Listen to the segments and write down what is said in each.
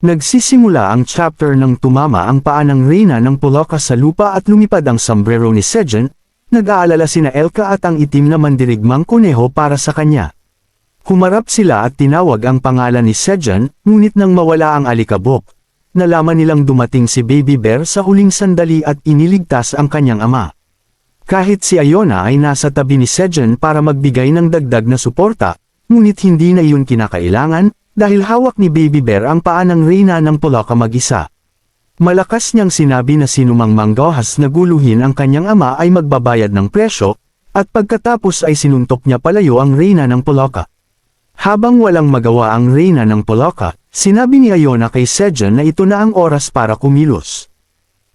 Nagsisimula ang chapter nang tumama ang paa ng reyna ng Poloka sa lupa at lumipad ang sombrero ni Sejen. Nag-aalala sina Elka at ang itim na mandirigmang kuneho para sa kanya. Humarap sila at tinawag ang pangalan ni Sejen, ngunit nang mawala ang alikabok, nalaman nilang dumating si Baby Bear sa huling sandali at iniligtas ang kanyang ama. Kahit si Iona ay nasa tabi ni Sejen para magbigay ng dagdag na suporta, ngunit hindi na iyon kinakailangan, dahil hawak ni Baby Bear ang paa ng reyna ng Poloka mag-isa. Malakas niyang sinabi na sinumang manggahas na guluhin ang kanyang ama ay magbabayad ng presyo, at pagkatapos ay sinuntok niya palayo ang reyna ng Poloka. Habang walang magawa ang reyna ng Poloka, sinabi ni Iona kay Sejen na ito na ang oras para kumilos.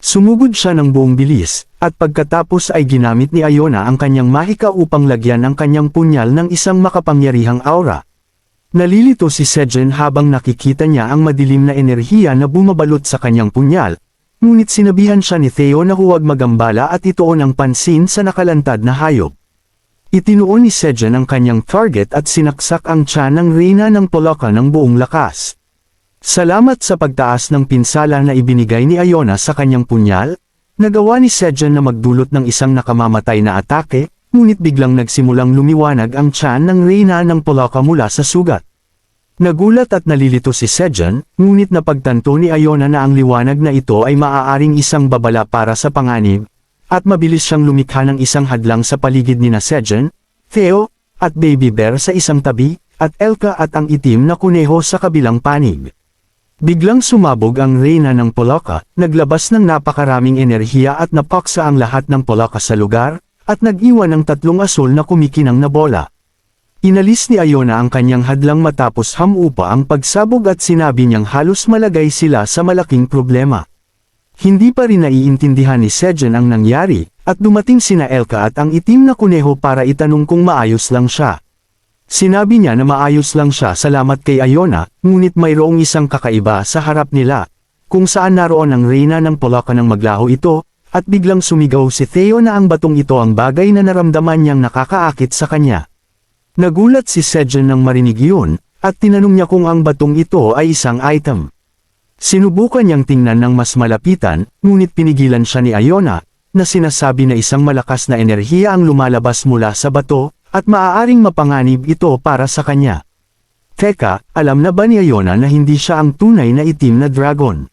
Sumugod siya ng buong bilis, at pagkatapos ay ginamit ni Iona ang kanyang mahika upang lagyan ang kanyang punyal ng isang makapangyarihang aura. Nalilito si Sejen habang nakikita niya ang madilim na enerhiya na bumabalot sa kanyang punyal, ngunit sinabihan siya ni Theo na huwag magambala at ituon ang pansin sa nakalantad na hayop. Itinuon ni Sejen ang kanyang target at sinaksak ang tiyan ng reyna ng Poloka ng buong lakas. Salamat sa pagtaas ng pinsala na ibinigay ni Iona sa kanyang punyal, nagawa ni Sejen na magdulot ng isang nakamamatay na atake, ngunit biglang nagsimulang lumiwanag ang tiyan ng reyna ng Poloka mula sa sugat. Nagulat at nalilito si Sejen, ngunit napagtanto ni Iona na ang liwanag na ito ay maaaring isang babala para sa panganib, at mabilis siyang lumikha ng isang hadlang sa paligid ni Sejen, Theo, at Baby Bear sa isang tabi, at Elka at ang itim na kuneho sa kabilang panig. Biglang sumabog ang reyna ng Poloka, naglabas ng napakaraming enerhiya at napaksa ang lahat ng Poloka sa lugar, at nag-iwan ng tatlong asul na kumikinang na bola. Inalis ni Iona ang kanyang hadlang matapos hamupa ang pagsabog at sinabi niyang halos malagay sila sa malaking problema. Hindi pa rin naiintindihan ni Sejen ang nangyari, at dumating sina Elka at ang itim na kuneho para itanong kung maayos lang siya. Sinabi niya na maayos lang siya salamat kay Iona, ngunit mayroong isang kakaiba sa harap nila, kung saan naroon ang reyna ng Poloka nang maglaho ito, at biglang sumigaw si Theo na ang batong ito ang bagay na naramdaman niyang nakakaakit sa kanya. Nagulat si Sejen nang marinig iyon, at tinanong niya kung ang batong ito ay isang item. Sinubukan niyang tingnan ng mas malapitan, ngunit pinigilan siya ni Iona, na sinasabi na isang malakas na enerhiya ang lumalabas mula sa bato, at maaaring mapanganib ito para sa kanya. Teka, alam na ba ni Iona na hindi siya ang tunay na itim na dragon?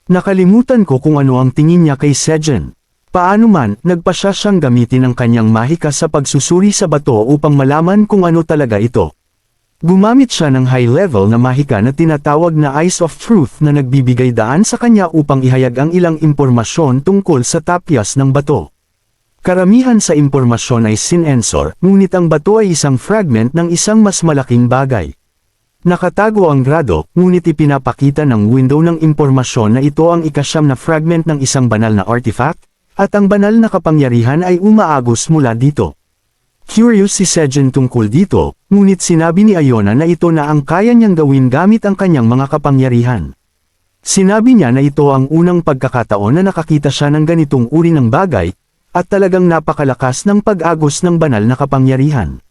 Nakalimutan ko kung ano ang tingin niya kay Sejen. Paano man, nagpasya siyang gamitin ang kanyang mahika sa pagsusuri sa bato upang malaman kung ano talaga ito. Gumamit siya ng high-level na mahika na tinatawag na Eyes of Truth na nagbibigay daan sa kanya upang ihayag ang ilang impormasyon tungkol sa tapyas ng bato. Karamihan sa impormasyon ay sinensor, ngunit ang bato ay isang fragment ng isang mas malaking bagay. Nakatago ang grado, ngunit ipinapakita ng window ng impormasyon na ito ang ikasyam na fragment ng isang banal na artifact, at ang banal na kapangyarihan ay umaagos mula dito. Curious si Sejen tungkol dito, ngunit sinabi ni Iona na ito na ang kaya niyang gawin gamit ang kanyang mga kapangyarihan. Sinabi niya na ito ang unang pagkakataon na nakakita siya ng ganitong uri ng bagay, at talagang napakalakas ng pag-agos ng banal na kapangyarihan.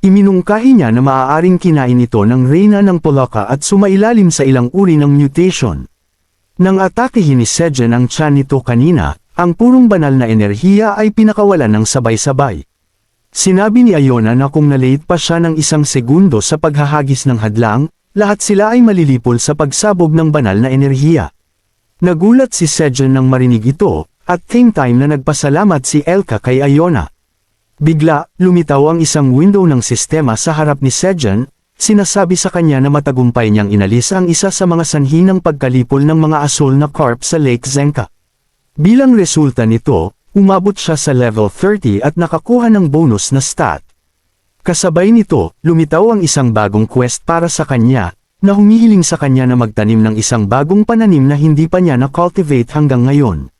Iminungkahi niya na maaaring kinain ito ng reyna ng Poloka at sumailalim sa ilang uri ng mutation. Nang atakehin ni Sejen ang tiyan nito kanina, ang purong banal na enerhiya ay pinakawalan ng sabay-sabay. Sinabi ni Iona na kung nalate pa siya ng isang segundo sa paghahagis ng hadlang, lahat sila ay malilipol sa pagsabog ng banal na enerhiya. Nagulat si Sejen nang marinig ito, at same time na nagpasalamat si Elka kay Iona. Bigla, lumitaw ang isang window ng sistema sa harap ni Sejen, sinasabi sa kanya na matagumpay niyang inalis ang isa sa mga sanhi ng pagkalipol ng mga asul na carp sa Lake Zenka. Bilang resulta nito, umabot siya sa level 30 at nakakuha ng bonus na stat. Kasabay nito, lumitaw ang isang bagong quest para sa kanya, na humihiling sa kanya na magtanim ng isang bagong pananim na hindi pa niya na-cultivate hanggang ngayon.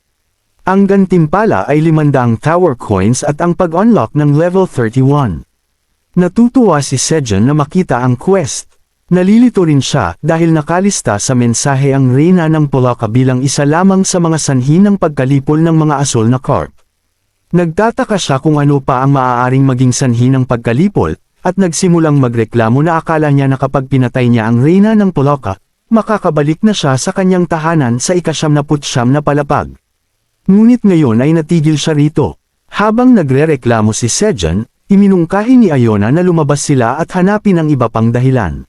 Ang gantimpala ay 500 tower coins at ang pag-unlock ng level 31. Natutuwa si Sejen na makita ang quest. Nalilito rin siya dahil nakalista sa mensahe ang reyna ng Poloka bilang isa lamang sa mga sanhi ng pagkalipol ng mga asul na carp. Nagtataka siya kung ano pa ang maaaring maging sanhi ng pagkalipol, at nagsimulang magreklamo na akala niya na kapag pinatay niya ang reyna ng Poloka, makakabalik na siya sa kanyang tahanan sa ika-79 na palapag. Ngunit ngayon ay natigil siya rito. Habang nagrereklamo si Sejun, iminungkahi ni Iona na lumabas sila at hanapin ang iba pang dahilan.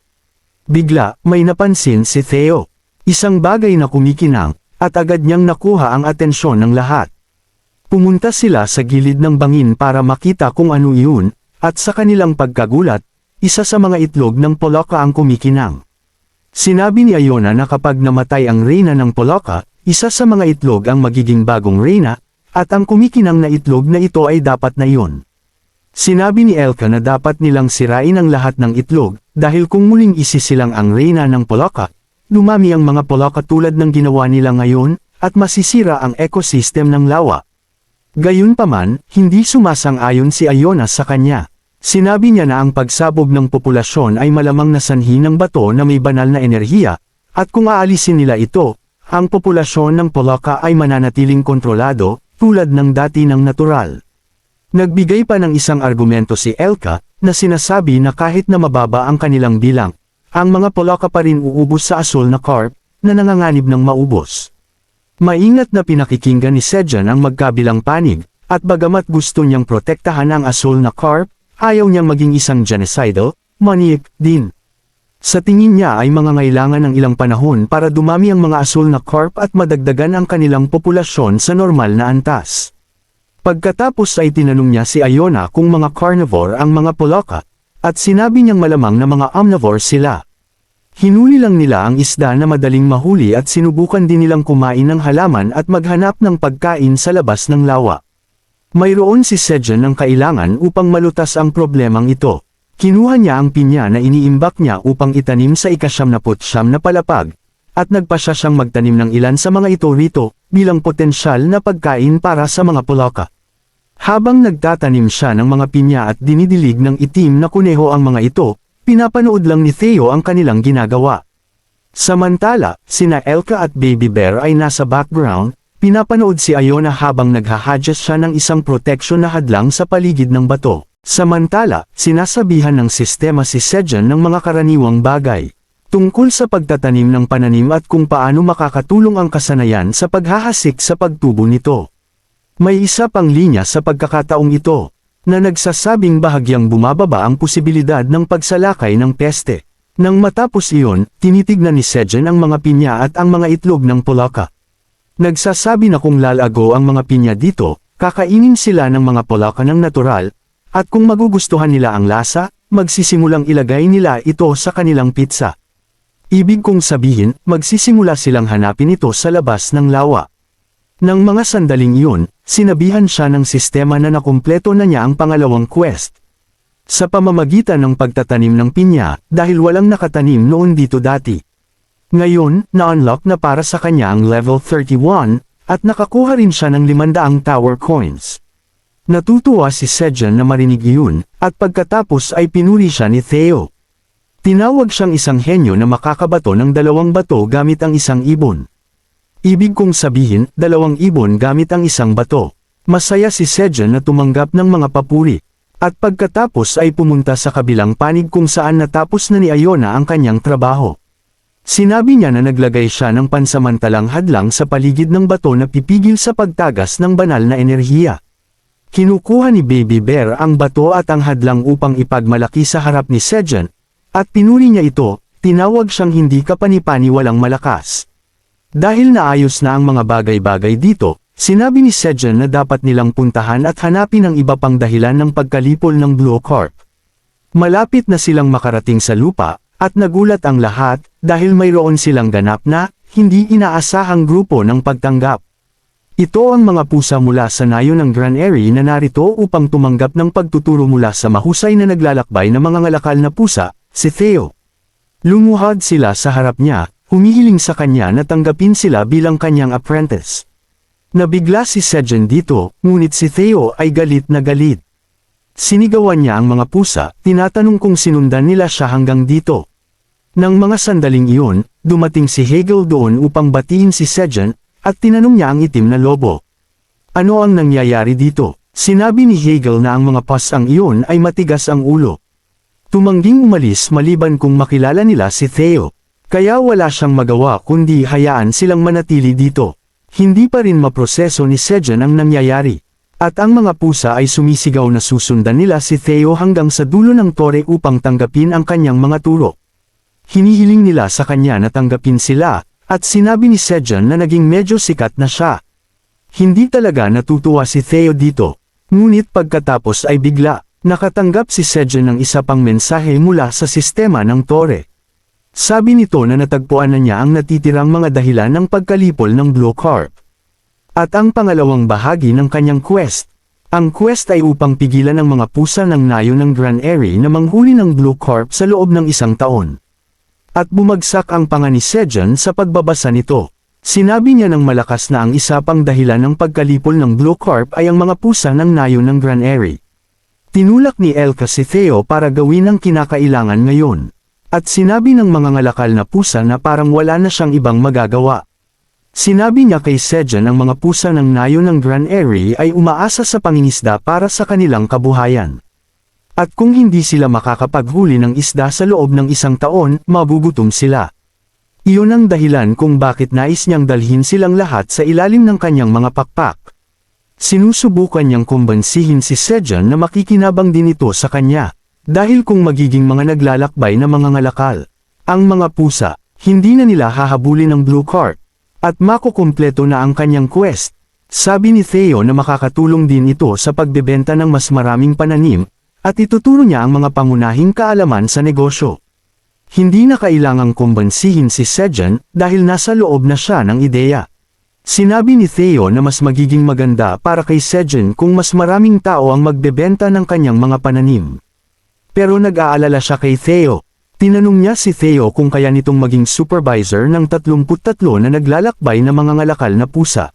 Bigla, may napansin si Theo. Isang bagay na kumikinang, at agad niyang nakuha ang atensyon ng lahat. Pumunta sila sa gilid ng bangin para makita kung ano iyon, at sa kanilang pagkagulat, isa sa mga itlog ng Poloka ang kumikinang. Sinabi ni Iona na kapag namatay ang reyna ng Poloka, isa sa mga itlog ang magiging bagong reyna, at ang kumikinang na itlog na ito ay dapat na iyon. Sinabi ni Elka na dapat nilang sirain ang lahat ng itlog, dahil kung muling isisilang ang reyna ng Poloka, lumami ang mga Poloka tulad ng ginawa nila ngayon, at masisira ang ecosystem ng lawa. Gayunpaman, hindi sumasang-ayon si Iona sa kanya. Sinabi niya na ang pagsabog ng populasyon ay malamang na sanhi ng bato na may banal na enerhiya, at kung aalisin nila ito, ang populasyon ng Poloka ay mananatiling kontrolado, tulad ng dati ng natural. Nagbigay pa ng isang argumento si Elka, na sinasabi na kahit na mababa ang kanilang bilang, ang mga Poloka pa rin uubos sa asul na carp, na nanganganib ng maubos. Maingat na pinakikinggan ni Sejun ang magkabilang panig, at bagamat gusto niyang protektahan ang asul na carp, ayaw niyang maging isang genocidal, maniac din. Sa tingin niya ay mangangailangan ng ilang panahon para dumami ang mga asul na carp at madagdagan ang kanilang populasyon sa normal na antas. Pagkatapos ay tinanong niya si Iona kung mga carnivore ang mga Poloka, at sinabi niyang malamang na mga omnivore sila. Hinuli lang nila ang isda na madaling mahuli at sinubukan din nilang kumain ng halaman at maghanap ng pagkain sa labas ng lawa. Mayroon si Sejun ng kailangan upang malutas ang problemang ito. Kinuha niya ang pinya na iniimbak niya upang itanim sa ika-79 na palapag, at nagpasya siyang magtanim ng ilan sa mga ito rito, bilang potensyal na pagkain para sa mga Poloka. Habang nagtatanim siya ng mga pinya at dinidilig ng itim na kuneho ang mga ito, pinapanood lang ni Theo ang kanilang ginagawa. Samantala, sina Elka at Baby Bear ay nasa background, pinapanood si Iona habang naghahadjust siya ng isang protection na hadlang sa paligid ng bato. Samantala, sinasabihan ng sistema si Sejun ng mga karaniwang bagay tungkol sa pagtatanim ng pananim at kung paano makakatulong ang kasanayan sa paghahasik sa pagtubo nito. May isa pang linya sa pagkakataong ito, na nagsasabing bahagyang bumababa ang posibilidad ng pagsalakay ng peste. Nang matapos iyon, tinitignan ni Sejun ang mga pinya at ang mga itlog ng Poloka. Nagsasabi na kung lalago ang mga pinya dito, kakainin sila ng mga Poloka ng natural, at kung magugustuhan nila ang lasa, magsisimulang ilagay nila ito sa kanilang pizza. Ibig kong sabihin, magsisimula silang hanapin ito sa labas ng lawa. Nang mga sandaling iyon, sinabihan siya ng sistema na nakumpleto na niya ang pangalawang quest. Sa pamamagitan ng pagtatanim ng pinya, dahil walang nakatanim noon dito dati. Ngayon, na-unlock na para sa kanya ang level 31, at nakakuha rin siya ng 500 tower coins. Natutuwa si Sejun na marinig iyon, at pagkatapos ay pinuri siya ni Theo. Tinawag siyang isang henyo na makakabato ng 2 bato gamit ang isang ibon. Ibig kong sabihin, 2 ibon gamit ang isang bato. Masaya si Sejun na tumanggap ng mga papuri. At pagkatapos ay pumunta sa kabilang panig kung saan natapos na ni Iona ang kanyang trabaho. Sinabi niya na naglagay siya ng pansamantalang hadlang sa paligid ng bato na pipigil sa pagtagas ng banal na enerhiya. Kinukuha ni Baby Bear ang bato at ang hadlang upang ipagmalaki sa harap ni Sejun, at pinuri niya ito, tinawag siyang hindi kapani-pani walang malakas. Dahil naayos na ang mga bagay-bagay dito, sinabi ni Sejun na dapat nilang puntahan at hanapin ang iba pang dahilan ng pagkalipol ng Blue Corp. Malapit na silang makarating sa lupa, at nagulat ang lahat, dahil mayroon silang ganap na, hindi inaasahang grupo ng pagtanggap. Ito ang mga pusa mula sa nayo ng Grand Airy na narito upang tumanggap ng pagtuturo mula sa mahusay na naglalakbay na mga ngalakal na pusa, si Theo. Lumuhad sila sa harap niya, humihiling sa kanya na tanggapin sila bilang kanyang apprentice. Nabigla si Sejun dito, ngunit si Theo ay galit na galit. Sinigawan niya ang mga pusa, tinatanong kung sinundan nila siya hanggang dito. Nang mga sandaling iyon, dumating si Hegel doon upang batiin si Sejun, at tinanong niya ang itim na lobo. Ano ang nangyayari dito? Sinabi ni Hegel na ang mga pasang iyon ay matigas ang ulo. Tumangging umalis maliban kung makilala nila si Theo. Kaya wala siyang magawa kundi hayaan silang manatili dito. Hindi pa rin maproseso ni Sejun ang nangyayari. At ang mga pusa ay sumisigaw na susundan nila si Theo hanggang sa dulo ng tore upang tanggapin ang kanyang mga turo. Hinihiling nila sa kanya na tanggapin sila, at sinabi ni Sejun na naging medyo sikat na siya. Hindi talaga natutuwa si Theo dito, ngunit pagkatapos ay bigla, nakatanggap si Sejun ng isa pang mensahe mula sa sistema ng tore. Sabi nito na natagpuan na niya ang natitirang mga dahilan ng pagkalipol ng Blue Corp. At ang pangalawang bahagi ng kanyang quest. Ang quest ay upang pigilan ang mga pusa ng nayo ng Grand Airy na manghuli ng Blue Corp sa loob ng 1 taon. At bumagsak ang panga ni Sejun sa pagbabasa nito. Sinabi niya ng malakas na ang isa pang dahilan ng pagkalipol ng Blue Corp ay ang mga pusa ng nayo ng Grand Airy. Tinulak ni Elka si Theo para gawin ang kinakailangan ngayon. At sinabi ng mga ngalakal na pusa na parang wala na siyang ibang magagawa. Sinabi niya kay Sejun ang mga pusa ng nayo ng Grand Airy ay umaasa sa pangingisda para sa kanilang kabuhayan. At kung hindi sila makakapaghuli ng isda sa loob ng 1 taon, magugutom sila. Iyon ang dahilan kung bakit nais niyang dalhin silang lahat sa ilalim ng kanyang mga pakpak. Sinusubukan niyang kumbansihin si Sejun na makikinabang din ito sa kanya. Dahil kung magiging mga naglalakbay na mga ngalakal, ang mga pusa, hindi na nila hahabulin ng Blue Corp, at makukumpleto na ang kanyang quest. Sabi ni Theo na makakatulong din ito sa pagbebenta ng mas maraming pananim, at ituturo niya ang mga pangunahing kaalaman sa negosyo. Hindi na kailangang kumbansihin si Sejun dahil nasa loob na siya ng ideya. Sinabi ni Theo na mas magiging maganda para kay Sejun kung mas maraming tao ang magbebenta ng kanyang mga pananim. Pero nag-aalala siya kay Theo. Tinanong niya si Theo kung kaya nitong maging supervisor ng 33 na naglalakbay na mga ngalakal na pusa.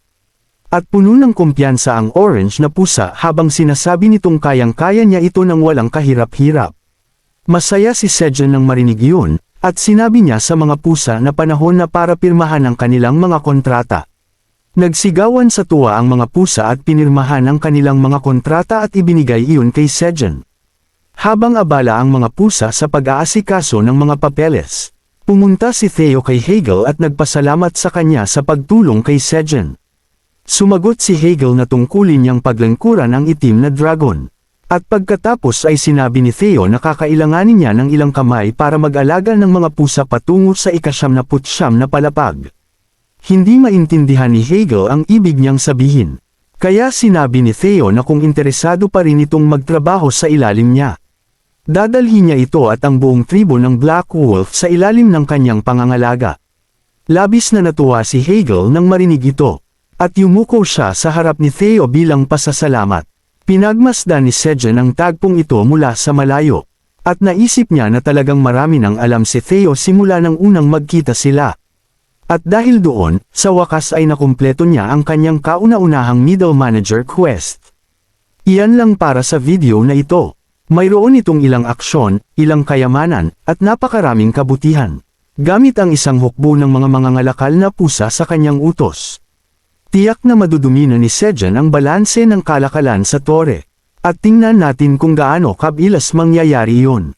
At puno ng kumpiyansa ang orange na pusa habang sinasabi nitong kayang-kaya niya ito ng walang kahirap-hirap. Masaya si Sejun nang marinig yun, at sinabi niya sa mga pusa na panahon na para pirmahan ang kanilang mga kontrata. Nagsigawan sa tuwa ang mga pusa at pinirmahan ang kanilang mga kontrata at ibinigay iyon kay Sejun. Habang abala ang mga pusa sa pag-aasikaso ng mga papeles, pumunta si Theo kay Hegel at nagpasalamat sa kanya sa pagtulong kay Sejun. Sumagot si Hegel na tungkulin niyang paglangkuran ang itim na dragon. At pagkatapos ay sinabi ni Theo na kakailanganin niya ng ilang kamay para mag-alaga ng mga pusa patungo sa 99 na palapag. Hindi maintindihan ni Hegel ang ibig niyang sabihin. Kaya sinabi ni Theo na kung interesado pa rin itong magtrabaho sa ilalim niya, dadalhin niya ito at ang buong tribo ng Black Wolf sa ilalim ng kanyang pangangalaga. Labis na natuwa si Hegel nang marinig ito, at yumuko siya sa harap ni Theo bilang pasasalamat. Pinagmasdan ni Sejun ang tagpong ito mula sa malayo, at naisip niya na talagang marami nang alam si Theo simula nang unang magkita sila. At dahil doon, sa wakas ay nakumpleto niya ang kanyang kauna-unahang middle manager quest. Iyan lang para sa video na ito. Mayroon itong ilang aksyon, ilang kayamanan, at napakaraming kabutihan. Gamit ang isang hukbo ng mga mangangalakal na pusa sa kanyang utos. Tiyak na madudumi na ni Sejun ang balanse ng kalakalan sa tore. At tingnan natin kung gaano kabilis mangyayari iyon.